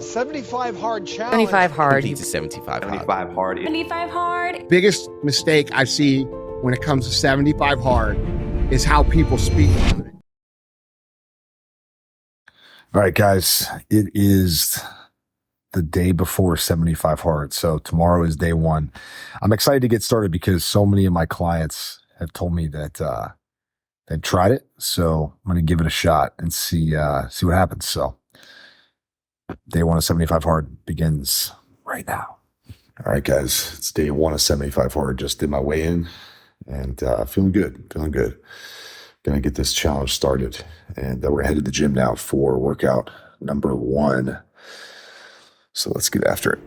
75 hard challenge. 75 hard. Beats a 75 hard. 75 hard. 75 hard. Biggest mistake I see when it comes to 75 hard is how people speak about it. All right, guys, it is the day before 75 hard. So tomorrow is day one. I'm excited to get started because so many of my clients have told me that they've tried it. So I'm going to give it a shot and see what happens. So day one of 75 hard begins right now. All right, guys, it's day one of 75 hard. Just did my weigh-in and feeling good. Gonna get this challenge started. And we're headed to the gym now for workout number 1. So let's get after it.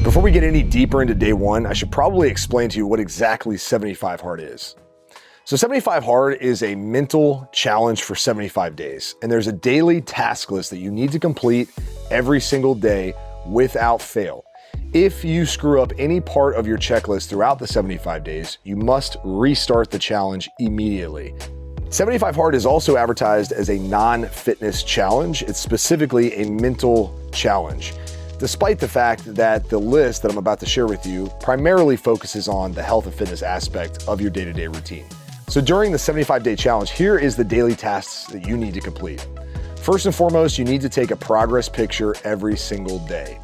Before we get any deeper into day one, I should probably explain to you what exactly 75 hard is. So 75 hard is a mental challenge for 75 days, and there's a daily task list that you need to complete every single day without fail. If you screw up any part of your checklist throughout the 75 days, you must restart the challenge immediately. 75 hard is also advertised as a non-fitness challenge. It's specifically a mental challenge, despite the fact that the list that I'm about to share with you primarily focuses on the health and fitness aspect of your day-to-day routine. So during the 75-day challenge, here is the daily tasks that you need to complete. First and foremost, you need to take a progress picture every single day.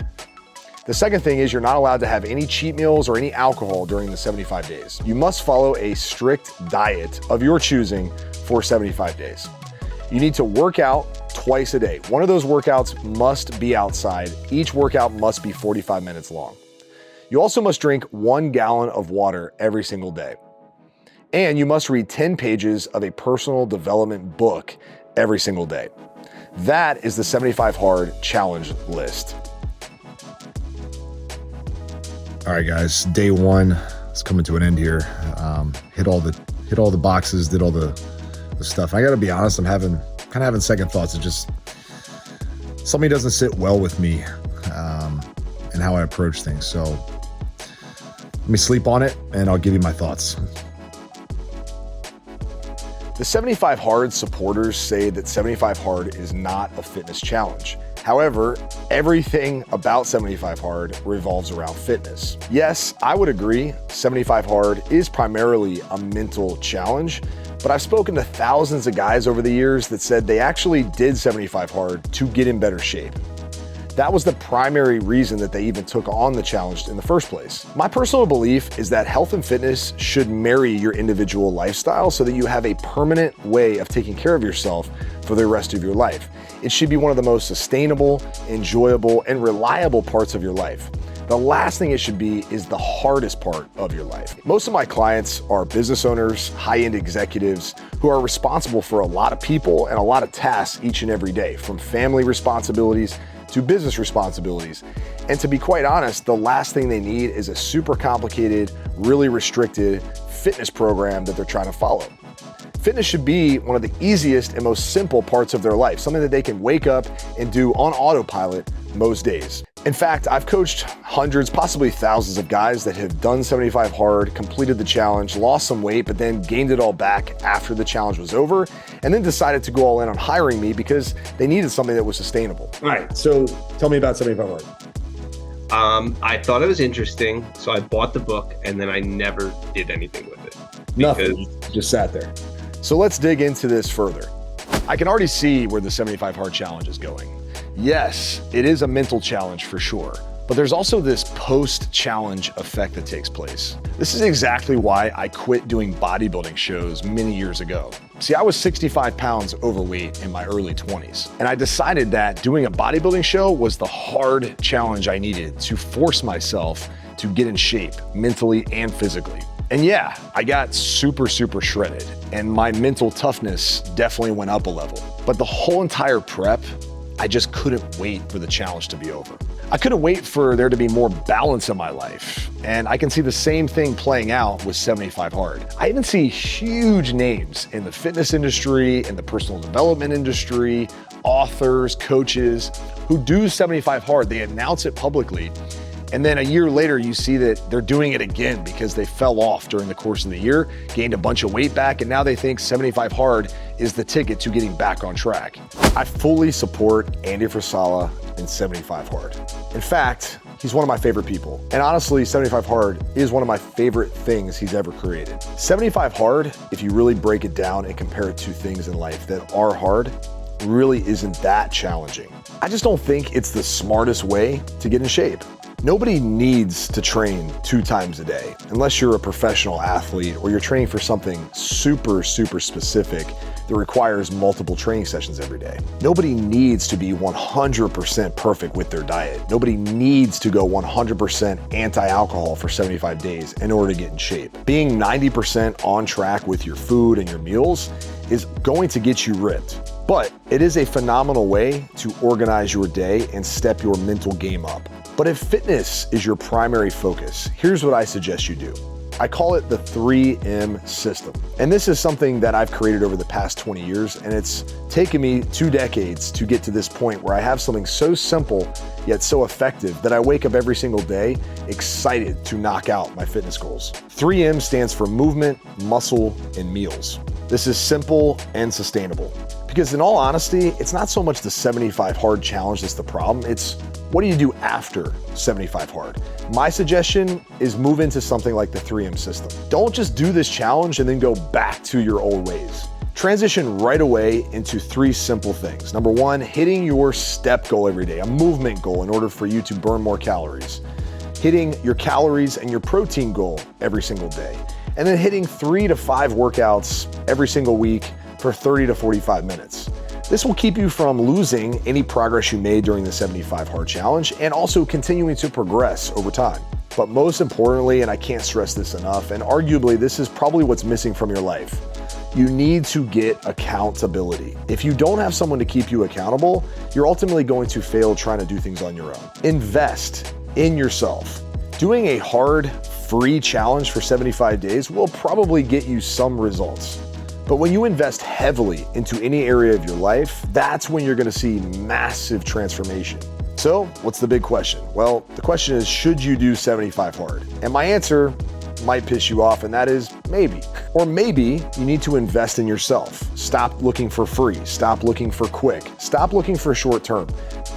The second thing is you're not allowed to have any cheat meals or any alcohol during the 75 days. You must follow a strict diet of your choosing for 75 days. You need to work out twice a day. One of those workouts must be outside. Each workout must be 45 minutes long. You also must drink 1 gallon of water every single day. And you must read 10 pages of a personal development book every single day. That is the 75 hard challenge list. All right, guys, day one is coming to an end here. Hit all the boxes, did all the stuff. I got to be honest, I'm kind of having second thoughts. It just something doesn't sit well with me and how I approach things. So let me sleep on it, and I'll give you my thoughts. The 75 hard supporters say that 75 hard is not a fitness challenge. However, everything about 75 hard revolves around fitness. Yes, I would agree, 75 hard is primarily a mental challenge, but I've spoken to thousands of guys over the years that said they actually did 75 hard to get in better shape. That was the primary reason that they even took on the challenge in the first place. My personal belief is that health and fitness should marry your individual lifestyle so that you have a permanent way of taking care of yourself for the rest of your life. It should be one of the most sustainable, enjoyable, and reliable parts of your life. The last thing it should be is the hardest part of your life. Most of my clients are business owners, high-end executives who are responsible for a lot of people and a lot of tasks each and every day, from family responsibilities to business responsibilities. And to be quite honest, the last thing they need is a super complicated, really restricted fitness program that they're trying to follow. Fitness should be one of the easiest and most simple parts of their life, something that they can wake up and do on autopilot most days. In fact, I've coached hundreds, possibly thousands of guys that have done 75 hard, completed the challenge, lost some weight, but then gained it all back after the challenge was over, and then decided to go all in on hiring me because they needed something that was sustainable. All right, so tell me about 75 hard. I thought it was interesting, so I bought the book, and then I never did anything with it. Nothing, just sat there. So let's dig into this further. I can already see where the 75 Hard Challenge is going. Yes, it is a mental challenge for sure, but there's also this post-challenge effect that takes place. This is exactly why I quit doing bodybuilding shows many years ago. See, I was 65 pounds overweight in my early 20s, and I decided that doing a bodybuilding show was the hard challenge I needed to force myself to get in shape mentally and physically. And yeah, I got super shredded, and my mental toughness definitely went up a level. But the whole entire prep, I just couldn't wait for the challenge to be over. I couldn't wait for there to be more balance in my life. And I can see the same thing playing out with 75 Hard. I even see huge names in the fitness industry, in the personal development industry, authors, coaches who do 75 Hard. They announce it publicly. And then a year later, you see that they're doing it again because they fell off during the course of the year, gained a bunch of weight back, and now they think 75 Hard is the ticket to getting back on track. I fully support Andy Frisella and 75 Hard. In fact, he's one of my favorite people. And honestly, 75 Hard is one of my favorite things he's ever created. 75 Hard, if you really break it down and compare it to things in life that are hard, really isn't that challenging. I just don't think it's the smartest way to get in shape. Nobody needs to train 2 times a day, unless you're a professional athlete or you're training for something super specific that requires multiple training sessions every day. Nobody needs to be 100% perfect with their diet. Nobody needs to go 100% anti-alcohol for 75 days in order to get in shape. Being 90% on track with your food and your meals is going to get you ripped. But it is a phenomenal way to organize your day and step your mental game up. But if fitness is your primary focus, here's what I suggest you do. I call it the 3M system. And this is something that I've created over the past 20 years, and it's taken me 2 decades to get to this point where I have something so simple yet so effective that I wake up every single day excited to knock out my fitness goals. 3M stands for movement, muscle, and meals. This is simple and sustainable. Because in all honesty, it's not so much the 75 Hard challenge that's the problem, it's what do you do after 75 Hard? My suggestion is move into something like the 3M system. Don't just do this challenge and then go back to your old ways. Transition right away into 3 simple things. Number 1, hitting your step goal every day, a movement goal in order for you to burn more calories. Hitting your calories and your protein goal every single day. And then hitting 3 to 5 workouts every single week for 30 to 45 minutes. This will keep you from losing any progress you made during the 75 Hard Challenge and also continuing to progress over time. But most importantly, and I can't stress this enough, and arguably this is probably what's missing from your life, you need to get accountability. If you don't have someone to keep you accountable, you're ultimately going to fail trying to do things on your own. Invest in yourself. Doing a hard, free challenge for 75 days will probably get you some results. But when you invest heavily into any area of your life, that's when you're gonna see massive transformation. So what's the big question? Well, the question is, should you do 75 Hard? And my answer might piss you off, and that is maybe. Or maybe you need to invest in yourself. Stop looking for free, stop looking for quick, stop looking for short term.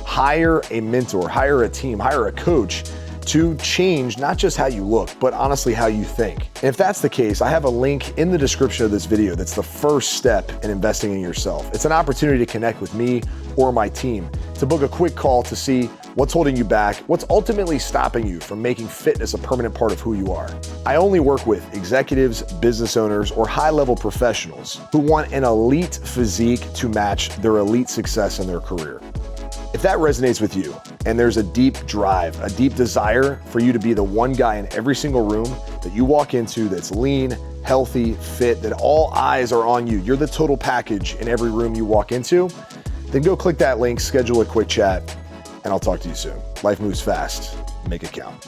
Hire a mentor, hire a team, hire a coach to change not just how you look, but honestly how you think. And if that's the case, I have a link in the description of this video that's the first step in investing in yourself. It's an opportunity to connect with me or my team to book a quick call to see what's holding you back, what's ultimately stopping you from making fitness a permanent part of who you are. I only work with executives, business owners, or high-level professionals who want an elite physique to match their elite success in their career. If that resonates with you, and there's a deep drive, a deep desire for you to be the one guy in every single room that you walk into that's lean, healthy, fit, that all eyes are on you, you're the total package in every room you walk into, then go click that link, schedule a quick chat, and I'll talk to you soon. Life moves fast. Make it count.